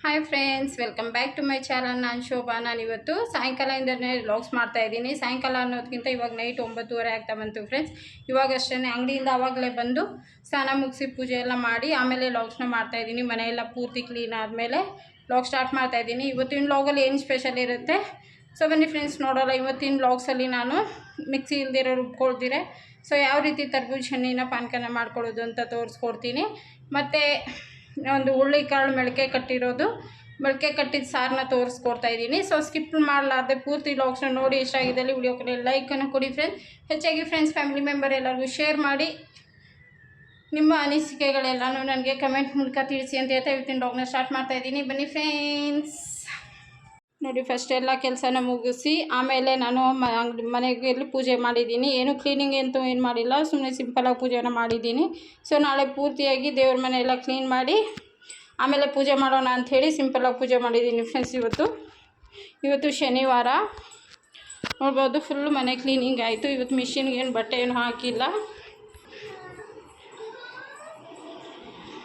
Hi friends, welcome back to my channel. ನಾನು ಶೋಭಾ. ನಾನು ಇವತ್ತು ಸಾಯಂಕಾಲದಿಂದನೇ ವ್ಲಾಗ್ಸ್ ಮಾಡ್ತಾಯಿದ್ದೀನಿ. ಸಾಯಂಕಾಲ ಅನ್ನೋದಕ್ಕಿಂತ ಇವಾಗ ನೈಟ್ 9:30 ಆಗ್ತಾ ಬಂತು ಫ್ರೆಂಡ್ಸ್. ಇವಾಗಷ್ಟೇ ಅಂಗಡಿಯಿಂದ ಆವಾಗಲೇ ಬಂದು ಸ್ನಾನ ಮುಗಿಸಿ ಪೂಜೆ ಎಲ್ಲ ಮಾಡಿ ಆಮೇಲೆ ವ್ಲಾಗ್ಸ್ನ ಮಾಡ್ತಾಯಿದ್ದೀನಿ. ಮನೆಯೆಲ್ಲ ಪೂರ್ತಿ ಕ್ಲೀನ್ ಆದಮೇಲೆ ವ್ಲಾಗ್ ಸ್ಟಾರ್ಟ್ ಮಾಡ್ತಾಯಿದ್ದೀನಿ. ಇವತ್ತಿನ ವ್ಲಾಗಲ್ಲಿ ಏನು ಸ್ಪೆಷಲ್ ಇರುತ್ತೆ ಸೊ ಬನ್ನಿ ಫ್ರೆಂಡ್ಸ್ ನೋಡೋಲ್ಲ. ಇವತ್ತಿನ ವ್ಲಾಗ್ಸಲ್ಲಿ ನಾನು ಮಿಕ್ಸಿ ಇಲ್ದಿರೋ ರುಬ್ಕೊಳ್ತೀರೆ ಸೊ ಯಾವ ರೀತಿ ತರಬೂಜ ಹಣ್ಣಿನ ಪಾನಕನ ಮಾಡ್ಕೊಳ್ಳೋದು ಅಂತ ತೋರಿಸ್ಕೊಡ್ತೀನಿ. ಮತ್ತು ಒಂದು ಹುರುಳಿಕಾಳು ಮೊಳಕೆ ಕಟ್ಟಿದ ಸಾರನ್ನ ತೋರಿಸ್ಕೊಡ್ತಾ ಇದ್ದೀನಿ. ಸೊ ಸ್ಕಿಪ್ ಮಾಡಲಾರ್ದೆ ಪೂರ್ತಿ ವ್ಲಾಗ್ಸ್ನ ನೋಡಿ. ಇಷ್ಟ ಆಗಿದ್ದಲ್ಲಿ ವಿಡಿಯೋಕ್ಕೆ ಲೈಕನ್ನು ಕೊಡಿ ಫ್ರೆಂಡ್ಸ್. ಹೆಚ್ಚಾಗಿ ಫ್ರೆಂಡ್ಸ್, ಫ್ಯಾಮಿಲಿ ಮೆಂಬರ್ ಎಲ್ಲರಿಗೂ ಶೇರ್ ಮಾಡಿ ನಿಮ್ಮ ಅನಿಸಿಕೆಗಳೆಲ್ಲನೂ ನನಗೆ ಕಮೆಂಟ್ ಮೂಲಕ ತಿಳಿಸಿ ಅಂತ ಹೇಳ್ತಾ ಇವತ್ತಿನ ವ್ಲಾಗ್ನ ಸ್ಟಾರ್ಟ್ ಮಾಡ್ತಾಯಿದ್ದೀನಿ. ಬನ್ನಿ ಫ್ರೆಂಡ್ಸ್ ನೋಡಿ. ಫಸ್ಟ್ ಎಲ್ಲ ಕೆಲಸನ ಮುಗಿಸಿ ಆಮೇಲೆ ನಾನು ಮನೆಗೆ ಪೂಜೆ ಮಾಡಿದ್ದೀನಿ. ಏನು ಕ್ಲೀನಿಂಗ್ ಅಂತೂ ಏನು ಮಾಡಿಲ್ಲ, ಸುಮ್ಮನೆ ಸಿಂಪಲಾಗಿ ಪೂಜೆನ ಮಾಡಿದ್ದೀನಿ. ಸೊ ನಾಳೆ ಪೂರ್ತಿಯಾಗಿ ದೇವ್ರ ಮನೆ ಎಲ್ಲ ಕ್ಲೀನ್ ಮಾಡಿ ಆಮೇಲೆ ಪೂಜೆ ಮಾಡೋಣ ಅಂಥೇಳಿ ಸಿಂಪಲಾಗಿ ಪೂಜೆ ಮಾಡಿದ್ದೀನಿ ಫ್ರೆಂಡ್ಸ್. ಇವತ್ತು ಶನಿವಾರ ನೋಡ್ಬೋದು. ಫುಲ್ಲು ಮನೆ ಕ್ಲೀನಿಂಗ್ ಆಯಿತು. ಇವತ್ತು ಮಿಷಿನ್ಗೆ ಏನು ಬಟ್ಟೆ ಏನು ಹಾಕಿಲ್ಲ.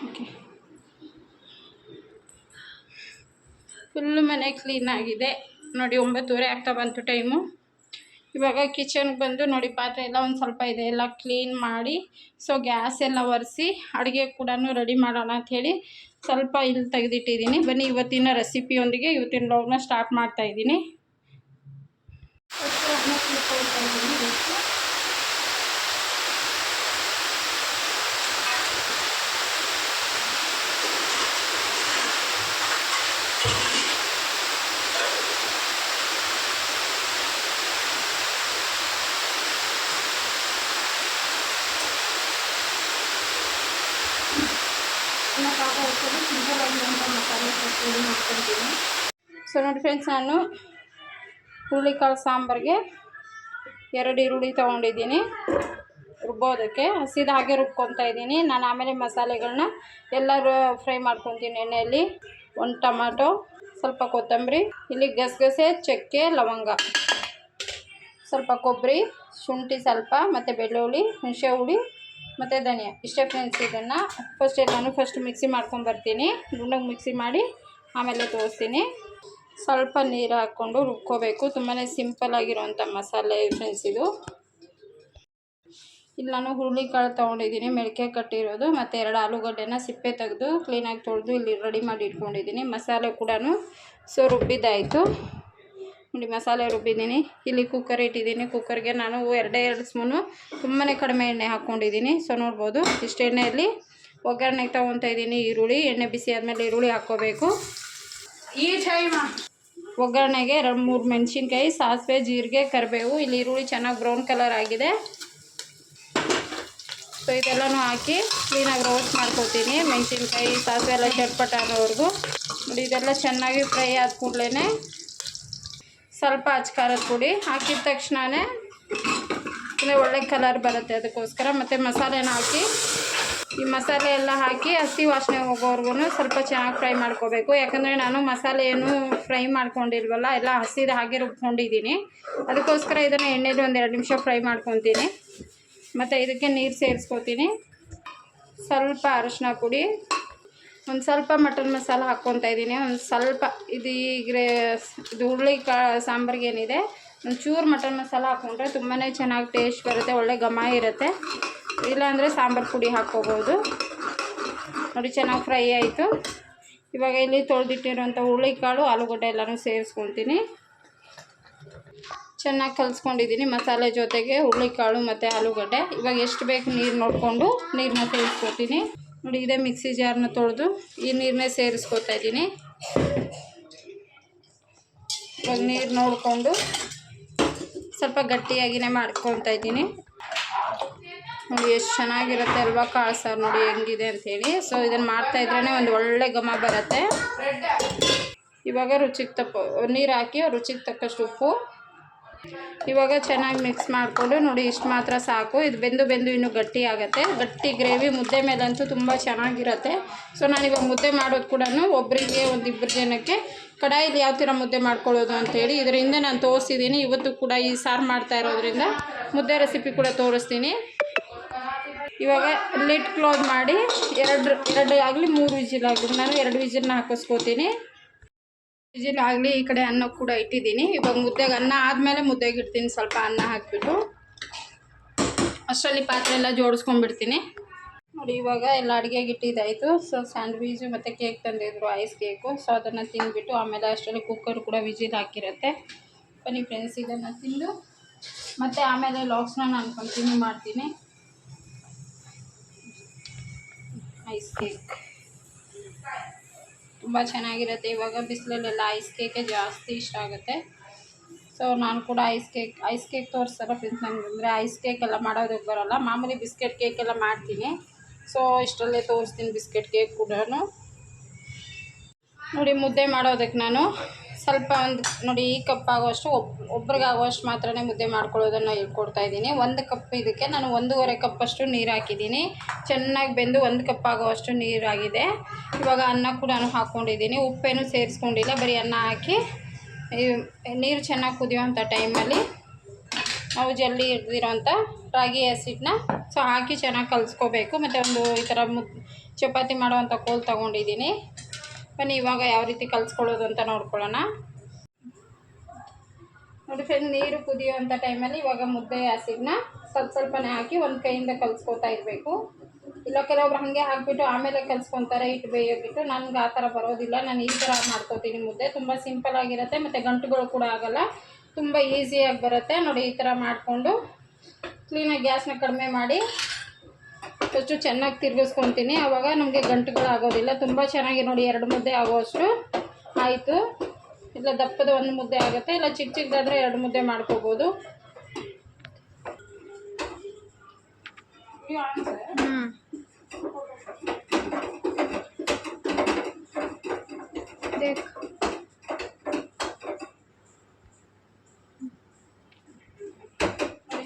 ಓಕೆ, ಫುಲ್ಲು ಮನೆ ಕ್ಲೀನ್ ಆಗಿದೆ ನೋಡಿ. 9:30 ಆಗ್ತಾ ಬಂತು ಟೈಮು. ಇವಾಗ ಕಿಚನ್ಗೆ ಬಂದು ನೋಡಿ, ಪಾತ್ರೆ ಎಲ್ಲ ಒಂದು ಸ್ವಲ್ಪ ಇದೆ, ಎಲ್ಲ ಕ್ಲೀನ್ ಮಾಡಿ ಸೊ ಗ್ಯಾಸ್ ಎಲ್ಲ ಒರೆಸಿ ಅಡುಗೆ ಕೂಡ ರೆಡಿ ಮಾಡೋಣ ಅಂಥೇಳಿ ಸ್ವಲ್ಪ ಇಲ್ಲಿ ತೆಗೆದಿಟ್ಟಿದ್ದೀನಿ. ಬನ್ನಿ ಇವತ್ತಿನ ರೆಸಿಪಿಯೊಂದಿಗೆ ಇವತ್ತಿನ ವ್ಲಾಗ್ನ ಸ್ಟಾರ್ಟ್ ಮಾಡ್ತಾಯಿದ್ದೀನಿ. ಸೊ ನೋಡಿ ಫ್ರೆಂಡ್ಸ್, ನಾನು ಹುರುಳಿಕಾಳು ಸಾಂಬಾರಿಗೆ 2 ಈರುಳ್ಳಿ ತೊಗೊಂಡಿದ್ದೀನಿ ರುಬ್ಬೋದಕ್ಕೆ. ಹಸಿದ ಹಾಗೆ ರುಬ್ಕೊತಾ ಇದ್ದೀನಿ ನಾನು. ಆಮೇಲೆ ಮಸಾಲೆಗಳನ್ನ ಎಲ್ಲರೂ ಫ್ರೈ ಮಾಡ್ಕೊತೀನಿ ಎಣ್ಣೆಯಲ್ಲಿ. 1 ಟೊಮಾಟೊ, ಸ್ವಲ್ಪ ಕೊತ್ತಂಬರಿ, ಇಲ್ಲಿ ಗಸಗಸೆ, ಚಕ್ಕೆ, ಲವಂಗ, ಸ್ವಲ್ಪ ಕೊಬ್ಬರಿ, ಶುಂಠಿ ಸ್ವಲ್ಪ, ಮತ್ತು ಬೆಳ್ಳುಳ್ಳಿ, ಹುಣಸೆ ಹುಳಿ ಮತ್ತು ಧನಿಯಾ. ಇಷ್ಟೇ ಫ್ರೆಂಡ್ಸ್. ಇದನ್ನು ಫಸ್ಟ್ ಮಿಕ್ಸಿ ಮಾಡ್ಕೊಂಬರ್ತೀನಿ. ನುಣ್ಣಗೆ ಮಿಕ್ಸಿ ಮಾಡಿ ಆಮೇಲೆ ತೋರಿಸ್ತೀನಿ. ಸ್ವಲ್ಪ ನೀರು ಹಾಕ್ಕೊಂಡು ರುಬ್ಕೋಬೇಕು. ತುಂಬಾ ಸಿಂಪಲ್ಲಾಗಿರುವಂಥ ಮಸಾಲೆ ಫ್ರೆಂಡ್ಸ್ ಇದು. ಇಲ್ಲಿ ನಾನು ಹುರುಳಿಕಾಳು ತೊಗೊಂಡಿದ್ದೀನಿ ಮೊಳಕೆ ಕಟ್ಟಿರೋದು, ಮತ್ತು 2 ಆಲೂಗಡ್ಡೆನ ಸಿಪ್ಪೆ ತೆಗೆದು ಕ್ಲೀನಾಗಿ ತೊಳೆದು ಇಲ್ಲಿ ರೆಡಿ ಮಾಡಿ ಇಟ್ಕೊಂಡಿದ್ದೀನಿ. ಮಸಾಲೆ ಕೂಡ ಸೊ ರುಬ್ಬಿದ್ದಾಯಿತು ನೋಡಿ. ಮಸಾಲೆ ರುಬ್ಬಿದ್ದೀನಿ. ಇಲ್ಲಿ ಕುಕ್ಕರ್ ಇಟ್ಟಿದ್ದೀನಿ. ಕುಕ್ಕರ್ಗೆ ನಾನು 2 ಸ್ಪೂನು ತುಂಬಾ ಕಡಿಮೆ ಎಣ್ಣೆ ಹಾಕ್ಕೊಂಡಿದ್ದೀನಿ. ಸೊ ನೋಡ್ಬೋದು. ಇಷ್ಟು ಎಣ್ಣೆಯಲ್ಲಿ ಒಗ್ಗರಣೆಗೆ ತೊಗೊತಾ ಇದ್ದೀನಿ. ಈರುಳ್ಳಿ ಎಣ್ಣೆ ಬಿಸಿ ಆದಮೇಲೆ ಈರುಳ್ಳಿ ಹಾಕ್ಕೋಬೇಕು. ಈ ಟೈಮ್ ಒಗ್ಗರಣೆಗೆ 2-3 ಮೆಣಸಿನ್ಕಾಯಿ, ಸಾಸಿವೆ, ಜೀರಿಗೆ, ಕರಿಬೇವು. ಇಲ್ಲಿ ಈರುಳ್ಳಿ ಚೆನ್ನಾಗಿ ಬ್ರೌನ್ ಕಲರ್ ಆಗಿದೆ. ಸೊ ಇದೆಲ್ಲನೂ ಹಾಕಿ ಕ್ಲೀನಾಗಿ ರೋಸ್ಟ್ ಮಾಡ್ಕೊತೀನಿ. ಮೆಣಸಿನ್ಕಾಯಿ, ಸಾಸಿವೆ ಎಲ್ಲ ಚಟ್ಪಟ ಅನ್ನೋವರೆಗೂ ನೋಡಿ. ಇದೆಲ್ಲ ಚೆನ್ನಾಗಿ ಫ್ರೈ ಆದ ಕೂಡಲೇ ಸ್ವಲ್ಪ ಖಾರದ ಪುಡಿ ಹಾಕಿದ ತಕ್ಷಣವೇ ಒಳ್ಳೆ ಕಲರ್ ಬರುತ್ತೆ, ಅದಕ್ಕೋಸ್ಕರ. ಮತ್ತು ಮಸಾಲೆನ ಹಾಕಿ, ಈ ಮಸಾಲೆ ಎಲ್ಲ ಹಾಕಿ ಹಸಿ ವಾಸನೆ ಹೋಗೋವರೆಗೂ ಸ್ವಲ್ಪ ಚೆನ್ನಾಗಿ ಫ್ರೈ ಮಾಡ್ಕೋಬೇಕು. ಯಾಕಂದರೆ ನಾನು ಮಸಾಲೆ ಏನು ಫ್ರೈ ಮಾಡ್ಕೊಂಡಿಲ್ವಲ್ಲ, ಎಲ್ಲ ಹಸಿದ ಹಾಗೆ ರುಬ್ಕೊಂಡಿದ್ದೀನಿ. ಅದಕ್ಕೋಸ್ಕರ ಇದನ್ನು ಎಣ್ಣೆಲಿ 1-2 ನಿಮಿಷ ಫ್ರೈ ಮಾಡ್ಕೊತೀನಿ. ಮತ್ತು ಇದಕ್ಕೆ ನೀರು ಸೇರಿಸ್ಕೊತೀನಿ. ಸ್ವಲ್ಪ ಅರಿಶಿನ ಪುಡಿ, ಒಂದು ಸ್ವಲ್ಪ ಮಟನ್ ಮಸಾಲ ಹಾಕ್ಕೊತಾ ಇದ್ದೀನಿ. ಒಂದು ಸ್ವಲ್ಪ ಇದು ಹುರುಳಿಕಾಳು ಸಾಂಬಾರಿಗೆ ಏನಿದೆ, ಒಂಚೂರು ಮಟನ್ ಮಸಾಲ ಹಾಕ್ಕೊಂಡ್ರೆ ತುಂಬಾ ಚೆನ್ನಾಗಿ ಟೇಸ್ಟ್ ಬರುತ್ತೆ, ಒಳ್ಳೆ ಘಮ ಇರುತ್ತೆ. ಇಲ್ಲಾಂದರೆ ಸಾಂಬಾರು ಪುಡಿ ಹಾಕ್ಕೋಬೋದು ನೋಡಿ. ಚೆನ್ನಾಗಿ ಫ್ರೈ ಆಯಿತು. ಇವಾಗ ಇಲ್ಲಿ ತೊಳೆದಿಟ್ಟಿರೋಂಥ ಹುರುಳಿಕಾಳು, ಆಲೂಗಡ್ಡೆ ಎಲ್ಲನೂ ಸೇರಿಸ್ಕೊತೀನಿ. ಚೆನ್ನಾಗಿ ಕಲಿಸ್ಕೊಂಡಿದ್ದೀನಿ ಮಸಾಲೆ ಜೊತೆಗೆ ಹುರುಳಿಕಾಳು ಮತ್ತು ಆಲೂಗಡ್ಡೆ. ಇವಾಗ ಎಷ್ಟು ಬೇಕು ನೀರು ನೋಡಿಕೊಂಡು ನೀರನ್ನ ಸೇರಿಸ್ಕೊತೀನಿ ನೋಡಿ. ಇದೇ ಮಿಕ್ಸಿ ಜಾರನ್ನ ತೊಳೆದು ಈ ನೀರನ್ನೇ ಸೇರಿಸ್ಕೊತಾ ಇದ್ದೀನಿ. ಇವಾಗ ನೀರು ನೋಡಿಕೊಂಡು ಸ್ವಲ್ಪ ಗಟ್ಟಿಯಾಗಿಯೇ ಮಾಡ್ಕೊತಾ ಇದ್ದೀನಿ ನೋಡಿ. ಎಷ್ಟು ಚೆನ್ನಾಗಿರುತ್ತೆ ಅಲ್ವಾ ಕಾಳು ಸಾರು ನೋಡಿ ಹೆಂಗಿದೆ ಅಂಥೇಳಿ. ಸೊ ಇದನ್ನು ಮಾಡ್ತಾಯಿದ್ರೇ ಒಂದು ಒಳ್ಳೆ ಘಮ ಬರುತ್ತೆ. ಇವಾಗ ರುಚಿಗೆ ನೀರು ಹಾಕಿ ರುಚಿಗೆ ತಕ್ಕಷ್ಟು ಉಪ್ಪು. ಇವಾಗ ಚೆನ್ನಾಗಿ ಮಿಕ್ಸ್ ಮಾಡಿಕೊಂಡು ನೋಡಿ, ಇಷ್ಟು ಮಾತ್ರ ಸಾಕು. ಇದು ಬೆಂದು ಇನ್ನೂ ಗಟ್ಟಿ ಆಗುತ್ತೆ. ಗಟ್ಟಿ ಗ್ರೇವಿ ಮುದ್ದೆ ಮೇಲಂತೂ ತುಂಬ ಚೆನ್ನಾಗಿರುತ್ತೆ. ಸೊ ನಾನಿವಾಗ ಮುದ್ದೆ ಮಾಡೋದು ಕೂಡ ಒಬ್ಬರಿಗೆ 1-2 ಜನಕ್ಕೆ ಕಡಾಯಿಲಿ ಯಾವ ಥರ ಮುದ್ದೆ ಮಾಡ್ಕೊಳ್ಳೋದು ಅಂಥೇಳಿ ಇದರಿಂದ ನಾನು ತೋರಿಸಿದ್ದೀನಿ. ಇವತ್ತು ಕೂಡ ಈ ಸಾರು ಮಾಡ್ತಾ ಇರೋದ್ರಿಂದ ಮುದ್ದೆ ರೆಸಿಪಿ ಕೂಡ ತೋರಿಸ್ತೀನಿ. ಇವಾಗ ಲಿಡ್ ಕ್ಲೋಸ್ ಮಾಡಿ ಎರಡು ಆಗಲಿ 3 ವಿಜಿಲ್ ಆಗಲಿ, ನಾನು 2 ವಿಜಿಲ್ನ ಹಾಕಿಸ್ಕೋತೀನಿ. ವಿಜಿಲ್ ಆಗಲಿ. ಈ ಕಡೆ ಅನ್ನ ಕೂಡ ಇಟ್ಟಿದ್ದೀನಿ. ಇವಾಗ ಮುದ್ದೆಗೆ ಅನ್ನ ಆದಮೇಲೆ ಮುದ್ದೆಗೆ ಇಡ್ತೀನಿ. ಸ್ವಲ್ಪ ಅನ್ನ ಹಾಕಿಬಿಟ್ಟು ಅಷ್ಟರಲ್ಲಿ ಪಾತ್ರೆ ಎಲ್ಲ ಜೋಡಿಸ್ಕೊಂಡ್ಬಿಡ್ತೀನಿ. ನೋಡಿ ಇವಾಗ ಎಲ್ಲ ಅಡುಗೆಗೆ ಇಟ್ಟಿದ್ದಾಯಿತು. ಸೊ ಸ್ಯಾಂಡ್ವಿಚು ಮತ್ತು ಕೇಕ್ ತಂದಿದ್ರು, ಐಸ್ ಕೇಕು. ಸೊ ಅದನ್ನು ತಿಂದುಬಿಟ್ಟು ಆಮೇಲೆ ಅಷ್ಟರಲ್ಲಿ ಕುಕ್ಕರ್ ಕೂಡ ವಿಜಿಲ್ ಹಾಕಿರುತ್ತೆ. ಬನ್ನಿ ಫ್ರೆಂಡ್ಸ್, ಇದನ್ನು ತಿಂದು ಮತ್ತು ಆಮೇಲೆ ಲಾಗ್ಸ್ನ ನಾನು ಕಂಟಿನ್ಯೂ ಮಾಡ್ತೀನಿ. ಐಸ್ ಕೇಕ್ ತುಂಬ ಚೆನ್ನಾಗಿರುತ್ತೆ. ಇವಾಗ ಬಿಸಿಲಲ್ಲೆಲ್ಲ ಐಸ್ ಕೇಕೆ ಜಾಸ್ತಿ ಇಷ್ಟ ಆಗುತ್ತೆ. ಸೊ ನಾನು ಕೂಡ ಐಸ್ ಕೇಕ್ ತೋರಿಸ್ತಾರ ಫ್ರೆಂಡ್ಸ್. ನನಗೆ ಐಸ್ ಕೇಕ್ ಎಲ್ಲ ಮಾಡೋದಕ್ಕೆ ಬರೋಲ್ಲ. ಮಾಮೂಲಿ ಬಿಸ್ಕೆಟ್ ಕೇಕ್ ಎಲ್ಲ ಮಾಡ್ತೀನಿ. ಸೊ ಇಷ್ಟರಲ್ಲೇ ತೋರಿಸ್ತೀನಿ ಬಿಸ್ಕೆಟ್ ಕೇಕ್ ಕೂಡ. ನೋಡಿ ಮುದ್ದೆ ಮಾಡೋದಕ್ಕೆ ನಾನು ಸ್ವಲ್ಪ ನೋಡಿ ಈ ಕಪ್ ಆಗೋಷ್ಟು ಒಬ್ರಿಗೆ ಆಗೋಷ್ಟು ಮಾತ್ರನೇ ಮುದ್ದೆ ಮಾಡ್ಕೊಳ್ಳೋದನ್ನು ಹೇಳ್ಕೊಡ್ತಾಯಿದ್ದೀನಿ. 1 ಕಪ್ ಇದಕ್ಕೆ ನಾನು 1.5 ಕಪ್ಪಷ್ಟು ನೀರು ಹಾಕಿದ್ದೀನಿ. ಚೆನ್ನಾಗಿ ಬೆಂದು 1 ಕಪ್ ಆಗೋಷ್ಟು ನೀರಾಗಿದೆ. ಇವಾಗ ಅನ್ನ ಕೂಡ ಹಾಕ್ಕೊಂಡಿದ್ದೀನಿ. ಉಪ್ಪೇನು ಸೇರಿಸ್ಕೊಂಡಿಲ್ಲ, ಬರೀ ಅನ್ನ ಹಾಕಿ ನೀರು ಚೆನ್ನಾಗಿ ಕುದಿಯೋವಂಥ ಟೈಮಲ್ಲಿ ನಾವು ಜಲ್ದಿ ಹಿಡ್ದಿರೋಂಥ ರಾಗಿ ಹಸಿಟ್ಟನ್ನ ಸೊ ಹಾಕಿ ಚೆನ್ನಾಗಿ ಕಲಿಸ್ಕೋಬೇಕು. ಮತ್ತು ಈ ಥರ ಚಪಾತಿ ಮಾಡೋವಂಥ ಕೋಲ್ ತೊಗೊಂಡಿದ್ದೀನಿ. ಬನ್ನಿ ಇವಾಗ ಯಾವ ರೀತಿ ಕಲಿಸ್ಕೊಳ್ಳೋದು ಅಂತ ನೋಡ್ಕೊಳ್ಳೋಣ. ನೋಡಿ ಫ್ರೆಂಡ್, ನೀರು ಕುದಿಯೋವಂಥ ಟೈಮಲ್ಲಿ ಇವಾಗ ಮುದ್ದೆ ಹಸಿಟ್ಟನ್ನ ಸ್ವಲ್ಪನೇ ಹಾಕಿ ಒಂದು ಕೈಯಿಂದ ಕಲಿಸ್ಕೊತಾ ಇರಬೇಕು. ಇಲ್ಲ ಕೆಲವೊಬ್ರು ಹಾಗೆ ಹಾಕಿಬಿಟ್ಟು ಆಮೇಲೆ ಕಲಿಸ್ಕೊತಾರೆ ಹಿಟ್ಟು ಬೇಯೋಕ್ಕಿಟ್ಟು. ನನಗೆ ಆ ಥರ ಬರೋದಿಲ್ಲ. ನಾನು ಈ ಥರ ಮಾಡ್ಕೊತೀನಿ ಮುದ್ದೆ. ತುಂಬ ಸಿಂಪಲ್ ಆಗಿರುತ್ತೆ ಮತ್ತು ಗಂಟುಗಳು ಕೂಡ ಆಗೋಲ್ಲ, ತುಂಬ ಈಸಿಯಾಗಿ ಬರುತ್ತೆ. ನೋಡಿ ಈ ಥರ ಮಾಡಿಕೊಂಡು ಕ್ಲೀನಾಗಿ ಗ್ಯಾಸ್ನ ಕಡಿಮೆ ಮಾಡಿ ಫಸ್ಟು ಚೆನ್ನಾಗಿ ತಿರುಗಿಸ್ಕೊತೀನಿ. ಆವಾಗ ನಮಗೆ ಗಂಟುಗಳು ಆಗೋದಿಲ್ಲ. ತುಂಬ ಚೆನ್ನಾಗಿ ನೋಡಿ 2 ಮುದ್ದೆ ಆಗೋಷ್ಟು ಆಯಿತು. ಇಲ್ಲ ದಪ್ಪದ 1 ಮುದ್ದೆ ಆಗುತ್ತೆ, ಇಲ್ಲ ಚಿಕ್ಕದಾದರೆ 2 ಮುದ್ದೆ ಮಾಡ್ಕೋಬೋದು.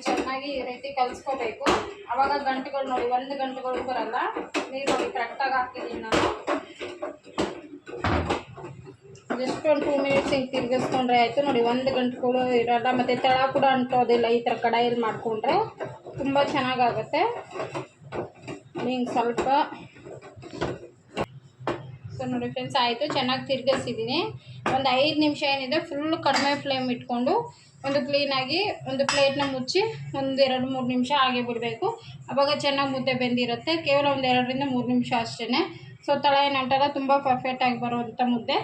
ಚೆನ್ನಾಗಿ ಈ ರೀತಿ ಕಲಿಸ್ಕೋಬೇಕು. ಆವಾಗ ಗಂಟುಗಳು ನೋಡಿ 1 ಗಂಟುಗಳು ಬರಲ್ಲ. ನೀರು ನೋಡಿ ಕರೆಕ್ಟಾಗಿ ಹಾಕ್ತಿದ್ದೀನಿ ನಾನು. ಜಸ್ಟ್ ಒಂದು 2 ಮಿನಿಟ್ಸ್ ಹಿಂಗೆ ತಿರುಗಿಸ್ಕೊಂಡ್ರೆ ಆಯಿತು. ನೋಡಿ 1 ಗಂಟುಗಳು ಇರೋಲ್ಲ, ಮತ್ತು ತಳ ಕೂಡ ಅಂಟೋದಿಲ್ಲ. ಈ ಥರ ಕಡಾಯಲ್ಲಿ ಮಾಡಿಕೊಂಡ್ರೆ ತುಂಬ ಚೆನ್ನಾಗಾಗುತ್ತೆ. ಹಿಂಗೆ ಸ್ವಲ್ಪ ಸೊ ನೋಡಿ ಫ್ರೆಂಡ್ಸ್ ಆಯಿತು. ಚೆನ್ನಾಗಿ ತಿರುಗಿಸಿದ್ದೀನಿ. ಒಂದು 5 ನಿಮಿಷ ಏನಿದೆ ಫುಲ್ ಕಡಿಮೆ ಫ್ಲೇಮ್ ಇಟ್ಕೊಂಡು ಒಂದು ಕ್ಲೀನಾಗಿ ಒಂದು ಪ್ಲೇಟ್ನ ಮುಚ್ಚಿ 1-2-3 ನಿಮಿಷ ಹಾಗೆ ಬಿಡಬೇಕು. ಆವಾಗ ಚೆನ್ನಾಗಿ ಮುದ್ದೆ ಬೆಂದಿರುತ್ತೆ. ಕೇವಲ 2-3 ನಿಮಿಷ ಅಷ್ಟೇ. ಸೊ ತಳ ಏನು ಅಂಟಲ್ಲ, ತುಂಬ ಪರ್ಫೆಕ್ಟಾಗಿ ಬರುವಂಥ ಮುದ್ದೆ.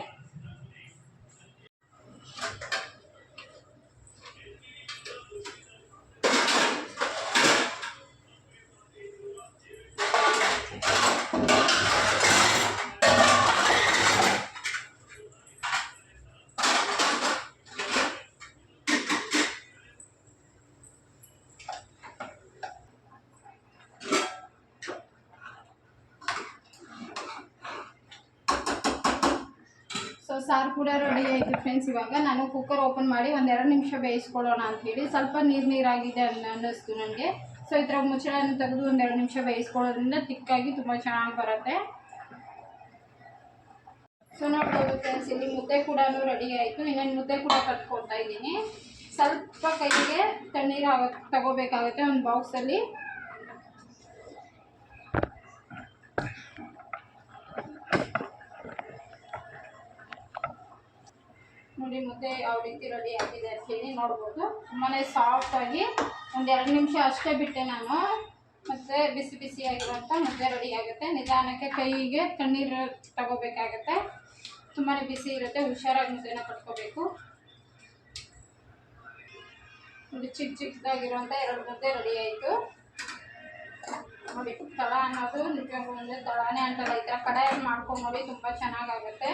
ಸೊ ಸಾರು ಕೂಡ ರೆಡಿ ಆಯಿತು ಫ್ರೆಂಡ್ಸ್. ಇವಾಗ ನಾನು ಕುಕ್ಕರ್ ಓಪನ್ ಮಾಡಿ 1-2 ನಿಮಿಷ ಬೇಯಿಸ್ಕೊಳ್ಳೋಣ ಅಂಥೇಳಿ. ಸ್ವಲ್ಪ ನೀರಾಗಿದೆ ಅನ್ನಿಸ್ತು ನನಗೆ. ಸೊ ಈ ಥರ ಮುಚ್ಚಳನ್ನು ತೆಗೆದು 1-2 ನಿಮಿಷ ಬೇಯಿಸ್ಕೊಳ್ಳೋದ್ರಿಂದ ತಿಕ್ಕಾಗಿ ತುಂಬ ಚೆನ್ನಾಗಿ ಬರುತ್ತೆ. ಸೊ ನೋಡ್ಬೋದು ಫ್ರೆಂಡ್ಸ್, ಇಲ್ಲಿ ಮುದ್ದೆ ಕೂಡ ರೆಡಿ ಆಯಿತು. ಇನ್ನೊಂದು ಮುದ್ದೆ ಕೂಡ ಕಟ್ಕೊಳ್ತಾ ಇದ್ದೀನಿ. ಸ್ವಲ್ಪ ಕೈಗೆ ತಣ್ಣೀರು ತಗೋಬೇಕಾಗುತ್ತೆ ಒಂದು ಬಾಕ್ಸಲ್ಲಿ. ನೋಡಿ ಮುದ್ದೆ ಯಾವ ರೀತಿ ರೆಡಿ ಆಗಿದೆ ಅಂತ ಹೇಳಿ ನೋಡ್ಬೋದು. ತುಂಬಾ ಸಾಫ್ಟಾಗಿ 1-2 ನಿಮಿಷ ಅಷ್ಟೇ ಬಿಟ್ಟೆ ನಾನು. ಮತ್ತು ಬಿಸಿ ಬಿಸಿಯಾಗಿರುವಂಥ ಮುದ್ದೆ ರೆಡಿ ಆಗುತ್ತೆ. ನಿಧಾನಕ್ಕೆ ಕೈಗೆ ತಣ್ಣೀರು ತಗೋಬೇಕಾಗತ್ತೆ. ತುಂಬಾ ಬಿಸಿ ಇರುತ್ತೆ, ಹುಷಾರಾಗಿ ಮುದ್ದೆನ ಕಟ್ಕೋಬೇಕು. ನೋಡಿ ಚಿಕ್ಕದಾಗಿರುವಂಥ 2 ಮುದ್ದೆ ರೆಡಿ ಆಯಿತು. ನೋಡಿ ತಳ ಅನ್ನೋದು ನಿಜವಾಗ್ಲೂ ತಳನೇ ಅಂತಲ್ಲ, ಈ ಥರ ಕಡಾಯಲ್ಲಿ ಮಾಡ್ಕೊಂಡು ನೋಡಿ ತುಂಬ ಚೆನ್ನಾಗಾಗುತ್ತೆ.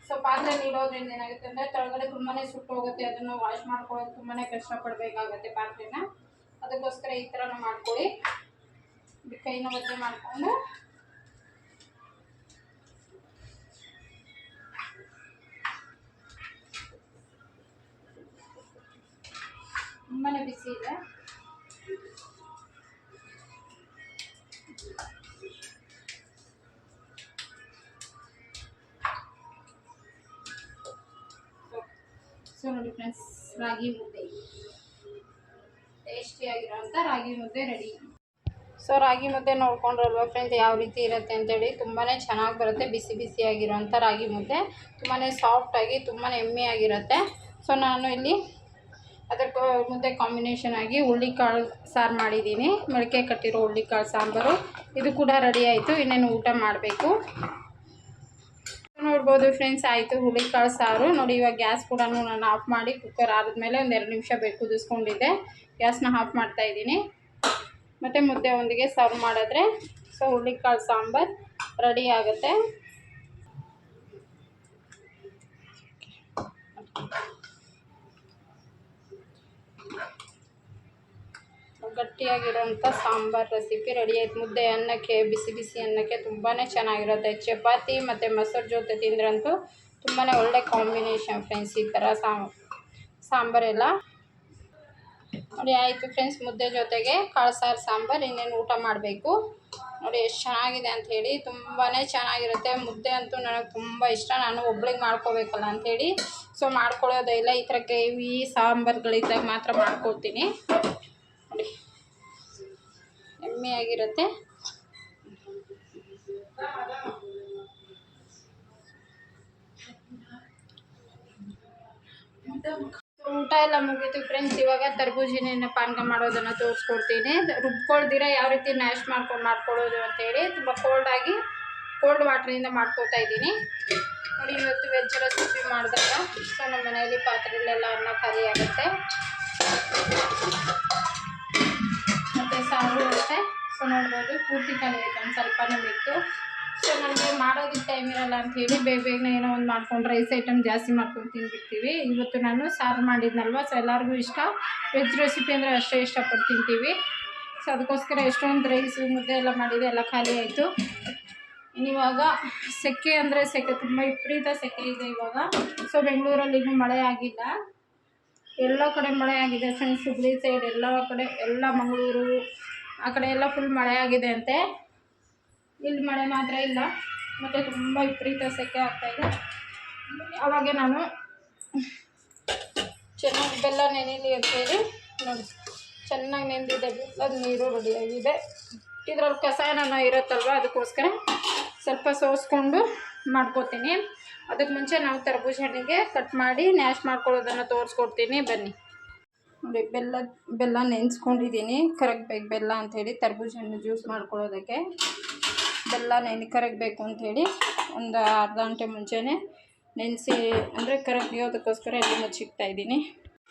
ಸೊ ಪಾತ್ರೆ ನೀಡೋದ್ರಿಂದ ಏನಾಗುತ್ತೆ ಅಂದರೆ ಕೆಳಗಡೆ ತುಂಬಾ ಸುಟ್ಟು ಹೋಗುತ್ತೆ. ಅದನ್ನು ವಾಶ್ ಮಾಡ್ಕೊಳ್ಳೋದು ತುಂಬಾ ಕಷ್ಟಪಡಬೇಕಾಗತ್ತೆ ಪಾತ್ರೆನ. ಅದಕ್ಕೋಸ್ಕರ ಈ ಥರನೂ ಮಾಡ್ಕೊಳ್ಳಿ. ಕೈನ ಒದ್ದೆ ಮಾಡಿಕೊಂಡು ತುಂಬಾ ಬಿಸಿ ಇದೆ. ಸೊ ನೋಡಿ ಫ್ರೆಂಡ್ಸ್, ರಾಗಿ ಮುದ್ದೆ ಟೇಸ್ಟಿಯಾಗಿರೋಂಥ ರಾಗಿ ಮುದ್ದೆ ರೆಡಿ. ಸೊ ಸೊ ರಾಗಿ ಮುದ್ದೆ ನೋಡ್ಕೊಂಡ್ರಲ್ವ ಫ್ರೆಂಡ್ಸ್ ಯಾವ ರೀತಿ ಇರುತ್ತೆ ಅಂತೇಳಿ. ತುಂಬಾ ಚೆನ್ನಾಗಿ ಬರುತ್ತೆ, ಬಿಸಿ ಬಿಸಿಯಾಗಿರೋಂಥ ರಾಗಿ ಮುದ್ದೆ, ತುಂಬಾ ಸಾಫ್ಟಾಗಿ ತುಂಬಾ ಎಮ್ಮಿಯಾಗಿರುತ್ತೆ. ಸೊ ನಾನು ಇಲ್ಲಿ ಅದರ ಮುದ್ದೆ ಕಾಂಬಿನೇಷನ್ ಆಗಿ ಹುಳ್ಳಿಕಾಳು ಸಾರು ಮಾಡಿದ್ದೀನಿ, ಮೊಳಕೆ ಕಟ್ಟಿರೋ ಹುಳ್ಳಿಕಾಳು ಸಾಂಬಾರು. ಇದು ಕೂಡ ರೆಡಿ ಆಯಿತು, ಇನ್ನೇನು ಊಟ ಮಾಡಬೇಕು. ನೋಡ್ಬೋದು ಫ್ರೆಂಡ್ಸ್, ಆಯಿತು ಹುಳ್ಳಿಕಾಳು ಸಾರು. ನೋಡಿ ಇವಾಗ ಗ್ಯಾಸ್ ಕೂಡ ನಾನು ಆಫ್ ಮಾಡಿ ಕುಕ್ಕರ್ ಆರಿದ್ಮೇಲೆ ಒಂದು 2 ನಿಮಿಷ ಬೇಕು ಕುದಿಸ್ಕೊಂಡಿದ್ದೆ. ಗ್ಯಾಸ್ನ ಆಫ್ ಮಾಡ್ತಾಯಿದ್ದೀನಿ. ಮತ್ತು ಮುದ್ದೆ ಒಂದಿಗೆ ಸರ್ವ್ ಮಾಡಿದ್ರೆ ಸೊ ಹುಳ್ಳಿಕಾಳು ಸಾಂಬಾರು ರೆಡಿ ಆಗುತ್ತೆ. ಗಟ್ಟಿಯಾಗಿರೋಂಥ ಸಾಂಬಾರು ರೆಸಿಪಿ ರೆಡಿ ಆಯ್ತು. ಮುದ್ದೆ ಅನ್ನಕ್ಕೆ, ಬಿಸಿ ಬಿಸಿ ಅನ್ನಕ್ಕೆ ತುಂಬಾ ಚೆನ್ನಾಗಿರುತ್ತೆ. ಚಪಾತಿ ಮತ್ತು ಮೊಸರು ಜೊತೆ ತಿಂದ್ರಂತೂ ತುಂಬಾ ಒಳ್ಳೆ ಕಾಂಬಿನೇಷನ್ ಫ್ರೆಂಡ್ಸ್ ಈ ಥರ ಸಾಂಬಾರೆಲ್ಲ. ನೋಡಿ ಆಯಿತು ಫ್ರೆಂಡ್ಸ್, ಮುದ್ದೆ ಜೊತೆಗೆ ಕಾಳು ಸಾರು ಸಾಂಬಾರು. ಇನ್ನೇನು ಊಟ ಮಾಡಬೇಕು. ನೋಡಿ ಎಷ್ಟು ಚೆನ್ನಾಗಿದೆ ಅಂಥೇಳಿ, ತುಂಬಾ ಚೆನ್ನಾಗಿರುತ್ತೆ. ಮುದ್ದೆ ಅಂತೂ ನನಗೆ ತುಂಬ ಇಷ್ಟ. ನಾನು ಒಬ್ಳಿಗೆ ಮಾಡ್ಕೋಬೇಕಲ್ಲ ಅಂಥೇಳಿ ಸೊ ಮಾಡ್ಕೊಳ್ಳೋದೇ ಇಲ್ಲ. ಈ ಥರ ಗ್ರೇವಿ ಸಾಂಬಾರುಗಳಿದ್ದಾಗ ಮಾತ್ರ ಮಾಡ್ಕೊಳ್ತೀನಿ. ನೋಡಿ ಎಮ್ಮೆಯಾಗಿರುತ್ತೆ. ಊಟ ಎಲ್ಲ ಮುಗೀತು ಫ್ರೆಂಡ್ಸ್. ಇವಾಗ ತರಬೂಜಿನ ಪಾನಕ ಮಾಡೋದನ್ನು ತೋರಿಸ್ಕೊಡ್ತೀನಿ. ರುಬ್ಕೊಳ್ದಿರ ಯಾವ ರೀತಿ ಮ್ಯಾಶ್ ಮಾಡ್ಕೊಳ್ಳೋದು ಅಂತೇಳಿ. ತುಂಬ ಕೋಲ್ಡ್ ವಾಟ್ರಿಂದ ಮಾಡ್ಕೊತಾ ಇದ್ದೀನಿ. ನೋಡಿ ಇವತ್ತು ವೆಜ್ ರೆಸಿಪಿ ಮಾಡಿದಾಗ ಸೊ ನಮ್ಮ ಮನೆಯಲ್ಲಿ ಪಾತ್ರೆಯಲ್ಲೆಲ್ಲ ಅನ್ನ ಖಾಲಿ ಆಗುತ್ತೆ ಮತ್ತು ಸಾರು ಇರುತ್ತೆ. ಸೊ ನೋಡ್ಬೋದು ಪೂರ್ತಿ ಖಾಲಿ ಆಯಿತು, ಒಂದು ಸ್ವಲ್ಪನೇ ಬಿತ್ತು. ಸೊ ನನಗೆ ಮಾಡೋದಕ್ಕೆ ಟೈಮ್ ಇರೋಲ್ಲ ಅಂಥೇಳಿ ಬೇಗನೆ ಏನೋ ಒಂದು ಮಾಡ್ಕೊಂಡು ರೈಸ್ ಐಟಮ್ ಜಾಸ್ತಿ ಮಾಡ್ಕೊಂಡು ತಿಂದುಬಿಡ್ತೀವಿ. ಇವತ್ತು ನಾನು ಸಾರು ಮಾಡಿದ್ನಲ್ವ, ಸೊ ಎಲ್ಲರಿಗೂ ಇಷ್ಟ. ವೆಜ್ ರೆಸಿಪಿ ಅಂದರೆ ಅಷ್ಟೇ ಇಷ್ಟಪಟ್ಟು ತಿಂತೀವಿ. ಸೊ ಅದಕ್ಕೋಸ್ಕರ ಎಷ್ಟೊಂದು ರೈಸು ಮುದ್ದೆ ಎಲ್ಲ ಮಾಡಿದೆ, ಎಲ್ಲ ಖಾಲಿ ಆಯಿತು. ಇವಾಗ ಸೆಕೆ ಅಂದರೆ ಸೆಕೆ, ತುಂಬ ವಿಪರೀತ ಸೆಕೆ ಇದೆ ಇವಾಗ. ಸೊ ಬೆಂಗಳೂರಲ್ಲಿ ಇನ್ನೂ ಮಳೆ ಆಗಿಲ್ಲ, ಎಲ್ಲ ಕಡೆ ಮಳೆ ಆಗಿದೆ ಫ್ರೆಂಡ್ಸ್. ಹುಬ್ಳಿ ಸೈಡ್ ಎಲ್ಲ ಕಡೆ, ಎಲ್ಲ ಮಂಗಳೂರು ಆ ಕಡೆ ಎಲ್ಲ ಫುಲ್ ಮಳೆ ಆಗಿದೆ ಅಂತೆ. ಇಲ್ಲಿ ಮಳೆ ಮಾತ್ರ ಇಲ್ಲ, ಮತ್ತು ತುಂಬ ವಿಪರೀತ ಸೆಕೆ ಆಗ್ತಾಯಿದೆ. ಅವಾಗೆ ನಾನು ಚೆನ್ನಾಗಿ ಬೆಲ್ಲ ನೆನೆಯಲಿ ಅಂತೇಳಿ ನೋಡಿ ಚೆನ್ನಾಗಿ ನೆಂದಿದೆ. ಬೆಲ್ಲದ ನೀರು ರೆಡಿಯಾಗಿದೆ. ಇದ್ರಲ್ಲಿ ಕಷಾಯನ ಇರುತ್ತಲ್ವ, ಅದಕ್ಕೋಸ್ಕರ ಸ್ವಲ್ಪ ಸೋಸ್ಕೊಂಡು ಮಾಡ್ಕೋತೀನಿ. ಅದಕ್ಕೆ ಮುಂಚೆ ನಾವು ತರಬೂಜ ಹಣ್ಣಿಗೆ ಕಟ್ ಮಾಡಿ ನ್ಯಾಶ್ ಮಾಡ್ಕೊಳ್ಳೋದನ್ನು ತೋರಿಸ್ಕೊಡ್ತೀನಿ ಬನ್ನಿ. ನೋಡಿ ಬೆಲ್ಲ ನೆನೆಸ್ಕೊಂಡಿದ್ದೀನಿ, ಕರಗಬೇಕು ಬೆಲ್ಲ ಅಂಥೇಳಿ. ತರಬೂಜ ಹಣ್ಣು ಜ್ಯೂಸ್ ಮಾಡ್ಕೊಳ್ಳೋದಕ್ಕೆ ಬೆಲ್ಲ ಕರಗಬೇಕು ಅಂಥೇಳಿ ಒಂದು ಅರ್ಧ ಗಂಟೆ ಮುಂಚೆನೇ ನೆನೆಸಿ, ಅಂದರೆ ಕರಗಿಯೋದಕ್ಕೋಸ್ಕರ ಎಲ್ಲಿ ಮುಚ್ಚಿಕ್ತಾ ಇದ್ದೀನಿ.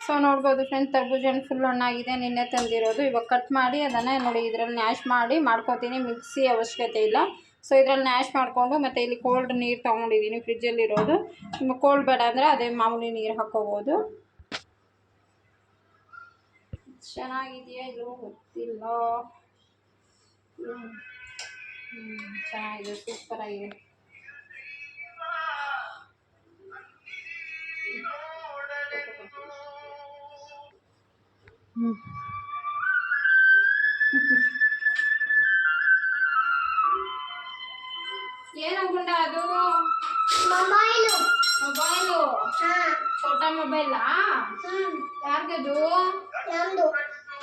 ಸೊ ನೋಡ್ಬೋದು ಫ್ರೆಂಡ್ಸ್, ತರಬೂಜ ಹಣ್ಣು ಫುಲ್ ಹಣ್ಣಾಗಿದೆ, ನಿನ್ನೆ ತಂದಿರೋದು. ಇವಾಗ ಕಟ್ ಮಾಡಿ ಅದನ್ನು ನೋಡಿ ಇದರಲ್ಲಿ ನ್ಯಾಶ್ ಮಾಡಿ ಮಾಡ್ಕೊತೀನಿ. ಮಿಕ್ಸಿ ಅವಶ್ಯಕತೆ ಇಲ್ಲ. ಸೊ ಇದರಲ್ಲಿ ನ್ಯಾಶ್ ಮಾಡಿಕೊಂಡು ಮತ್ತು ಇಲ್ಲಿ ಕೋಲ್ಡ್ ನೀರು ತೊಗೊಂಡಿದ್ದೀನಿ, ಫ್ರಿಜ್ಜಲ್ಲಿರೋದು. ನಿಮ್ಮ ಕೋಲ್ಡ್ ಬೇಡ ಅಂದರೆ ಅದೇ ಮಾಮೂಲಿ ನೀರು ಹಾಕ್ಕೋಬೋದು. ಚೆನ್ನಾಗಿದೆಯಾ ಇದು ಗೊತ್ತಿಲ್ಲ. ಚೆನ್ನಾಗಿದೆ, ಸೂಪರಾಗಿದೆ. ಏನು ಗುಂಡ ಅದು? ಮೊಬೈಲು. ಛೋಟಾ ಮೊಬೈಲಾ? ಯಾರ್ಗದು?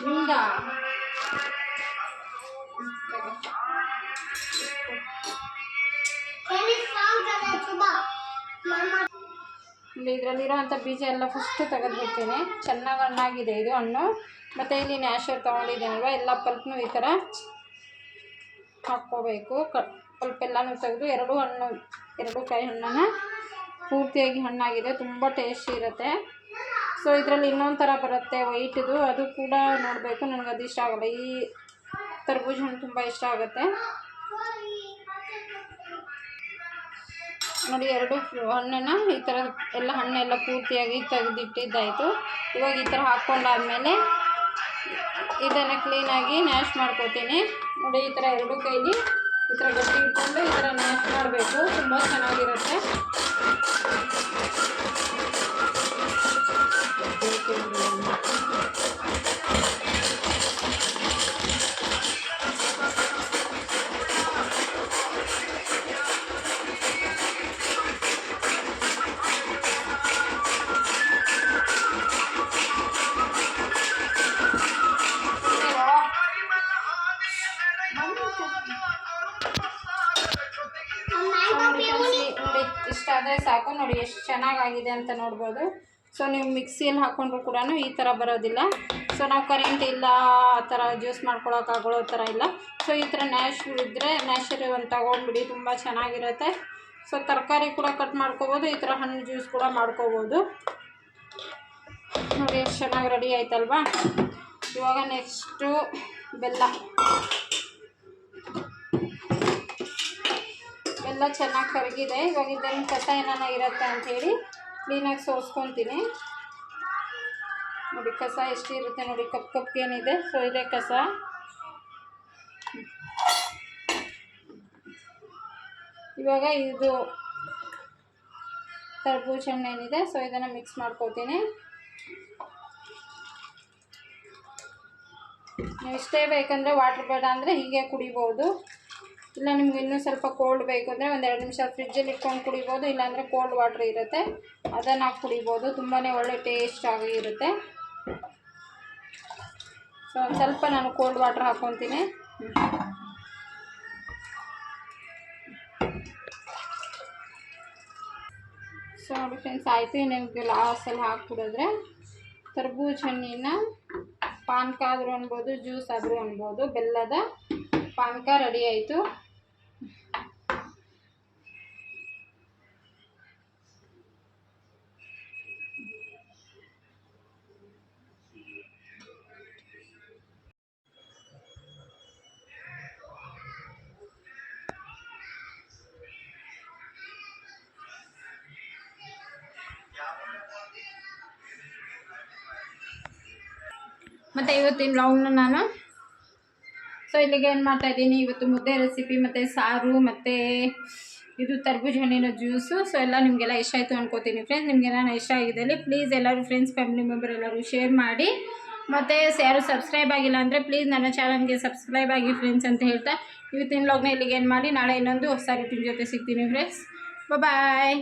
ನಿಮ್ದಾ? ಇದರಲ್ಲಿರೋಂಥ ಬೀಜ ಎಲ್ಲ ಫಸ್ಟ್ ತೆಗೆದುಬಿಡ್ತೀನಿ. ಚೆನ್ನಾಗಿ ಹಣ್ಣಾಗಿದೆ ಇದು ಹಣ್ಣು. ಮತ್ತು ಇಲ್ಲಿ ನ್ಯಾಶರ್ ತೊಗೊಂಡಿದ್ದೀನಲ್ವ, ಎಲ್ಲ ಪಲ್ಪ್ನು ಈ ಥರ ಹಾಕ್ಕೋಬೇಕು. ಪಲ್ಪ್ ಎಲ್ಲನೂ ತೆಗೆದು ಎರಡು ಕಾಯಿ ಹಣ್ಣನ್ನು ಪೂರ್ತಿಯಾಗಿ ಹಣ್ಣಾಗಿದೆ, ತುಂಬ ಟೇಸ್ಟಿ ಇರುತ್ತೆ. ಸೊ ಇದರಲ್ಲಿ ಇನ್ನೊಂದು ಥರ ಬರುತ್ತೆ ವೈಟಿದು, ಅದು ಕೂಡ ನೋಡಬೇಕು. ನನಗೆ ಅದು ಇಷ್ಟ ಆಗೋಲ್ಲ. ಈ ತರಬೂಜ ಹಣ್ಣು ತುಂಬ ಇಷ್ಟ ಆಗುತ್ತೆ. ನೋಡಿ ಎರಡು ಹಣ್ಣನ್ನು ಈ ಥರ ಎಲ್ಲ ಹಣ್ಣೆಲ್ಲ ಪೂರ್ತಿಯಾಗಿ ತೆಗೆದಿಟ್ಟಿದ್ದಾಯಿತು. ಇವಾಗ ಈ ಥರ ಹಾಕ್ಕೊಂಡಾದ್ಮೇಲೆ ಇದನ್ನು ಕ್ಲೀನಾಗಿ ನ್ಯಾಶ್ ಮಾಡ್ಕೋತೀನಿ. ನೋಡಿ ಈ ಥರ ಎರಡು ಕೈಲಿ ಈ ಥರ ಗಟ್ಟಿ ಇಟ್ಕೊಂಡು ಈ ಥರ ನ್ಯಾಶ್ ಮಾಡಬೇಕು, ತುಂಬ ಚೆನ್ನಾಗಿರುತ್ತೆ. ಇಷ್ಟಾದರೆ ಸಾಕು. ನೋಡಿ ಎಷ್ಟು ಚೆನ್ನಾಗಾಗಿದೆ ಅಂತ ನೋಡ್ಬೋದು. ಸೊ ನೀವು ಮಿಕ್ಸಿಯಲ್ಲಿ ಹಾಕ್ಕೊಂಡ್ರು ಕೂಡ ಈ ಥರ ಬರೋದಿಲ್ಲ. ಸೊ ನಾವು ಕರೆಂಟ್ ಇಲ್ಲ ಆ ಥರ ಜ್ಯೂಸ್ ಮಾಡ್ಕೊಳಕ್ಕಾಗೊಳ್ಳೋ ಥರ ಇಲ್ಲ. ಸೊ ಈ ಥರ ನ್ಯಾಚುರಲ್ ಒಂದು ತೊಗೊಂಡ್ಬಿಡಿ, ತುಂಬ ಚೆನ್ನಾಗಿರುತ್ತೆ. ಸೊ ತರಕಾರಿ ಕೂಡ ಕಟ್ ಮಾಡ್ಕೋಬೋದು, ಈ ಥರ ಹಣ್ಣು ಜ್ಯೂಸ್ ಕೂಡ ಮಾಡ್ಕೋಬೋದು. ನೋಡಿ ಎಷ್ಟು ಚೆನ್ನಾಗಿ ರೆಡಿ ಆಯ್ತಲ್ವಾ. ಇವಾಗ ನೆಕ್ಸ್ಟು ಬೆಲ್ಲ ಚೆನ್ನಾಗಿ ಕರಗಿದೆ. ಇವಾಗ ಇದನ್ನು ಕಸ ಏನಾನ ಇರುತ್ತೆ ಅಂಥೇಳಿ ಕ್ಲೀನಾಗಿ ಸೋಸ್ಕೊತೀನಿ. ನೋಡಿ ಕಸ ಎಷ್ಟಿರುತ್ತೆ ನೋಡಿ, ಕಪ್ಪೇನಿದೆ. ಸೊ ಇದೆ ಕಸ. ಇವಾಗ ಇದು ಕರ್ಬೂಜ ಹಣ್ಣು ಏನಿದೆ, ಸೊ ಇದನ್ನು ಮಿಕ್ಸ್ ಮಾಡ್ಕೋತೀನಿ. ನೀವು ಇಷ್ಟೇ ಬೇಕಂದರೆ ವಾಟ್ರ್ ಬೇಡ ಅಂದರೆ ಹೀಗೆ ಕುಡಿಬೋದು. ಇಲ್ಲ ನಿಮ್ಗೆ ಇನ್ನೂ ಸ್ವಲ್ಪ ಕೋಲ್ಡ್ ಬೇಕು ಅಂದರೆ ಒಂದು 2 ನಿಮಿಷ ಫ್ರಿಜ್ಜಲ್ಲಿ ಇಟ್ಕೊಂಡು ಕುಡಿಬೋದು. ಇಲ್ಲಾಂದರೆ ಕೋಲ್ಡ್ ವಾಟ್ರ್ ಇರುತ್ತೆ, ಅದನ್ನು ಹಾಕಿ ಕುಡಿಬೋದು. ತುಂಬಾ ಒಳ್ಳೆ ಟೇಸ್ಟಾಗಿ ಇರುತ್ತೆ. ಸೊ ಒಂದು ಸ್ವಲ್ಪ ನಾನು ಕೋಲ್ಡ್ ವಾಟ್ರ್ ಹಾಕ್ಕೊತೀನಿ. ಸೊ ನೋಡಿ ಫ್ರೆಂಡ್ಸ್, ಆಯಿತು. ನಿಮಗೆ ಲಾಸ್ಟಲ್ಲಿ ಹಾಕ್ಬಿಡಿದ್ರೆ ಕರ್ಬೂಜ ಹಣ್ಣಿನ ಪಾನಕ ಆದರೂ ಅನ್ಬೋದು, ಜ್ಯೂಸ್ ಆದರೂ ಅನ್ಬೋದು, ಬೆಲ್ಲದ ಪಾನಕ ರೆಡಿ ಆಯಿತು. ಮತ್ತು ಇವತ್ತಿನ ವ್ಲಾಗ್ನ ನಾನು ಇಲ್ಲಿಗೆ ಏನು ಮಾಡ್ತಾಯಿದ್ದೀನಿ, ಇವತ್ತು ಮುದ್ದೆ ರೆಸಿಪಿ ಮತ್ತು ಸಾರು ಮತ್ತು ಇದು ತರಬೂಜ ಹಣ್ಣಿನ ಜ್ಯೂಸು. ಸೊ ಎಲ್ಲ ನಿಮಗೆಲ್ಲ ಇಷ್ಟ ಆಯಿತು ಅನ್ಕೋತೀನಿ ಫ್ರೆಂಡ್ಸ್. ನಿಮಗೆಲ್ಲ ಇಷ್ಟ ಆಗಿದೆ ಪ್ಲೀಸ್ ಎಲ್ಲರೂ ಫ್ರೆಂಡ್ಸ್ ಫ್ಯಾಮಿಲಿ ಮೆಂಬರ್ ಎಲ್ಲರೂ ಶೇರ್ ಮಾಡಿ. ಮತ್ತು ಯಾರು ಸಬ್ಸ್ಕ್ರೈಬ್ ಆಗಿಲ್ಲ ಅಂದರೆ ಪ್ಲೀಸ್ ನನ್ನ ಚಾನಲ್ಗೆ ಸಬ್ಸ್ಕ್ರೈಬ್ ಆಗಿ ಫ್ರೆಂಡ್ಸ್ ಅಂತ ಹೇಳ್ತಾ ಇವತ್ತಿನ ವ್ಲಾಗ್ನ ಇಲ್ಲಿಗೆ ಏನು ಮಾಡಿ ನಾಳೆ ಇನ್ನೊಂದು ಹೊಸ ರೂಟಿನ್ ಜೊತೆ ಸಿಗ್ತೀನಿ ಫ್ರೆಂಡ್ಸ್. ಬಾಯ್.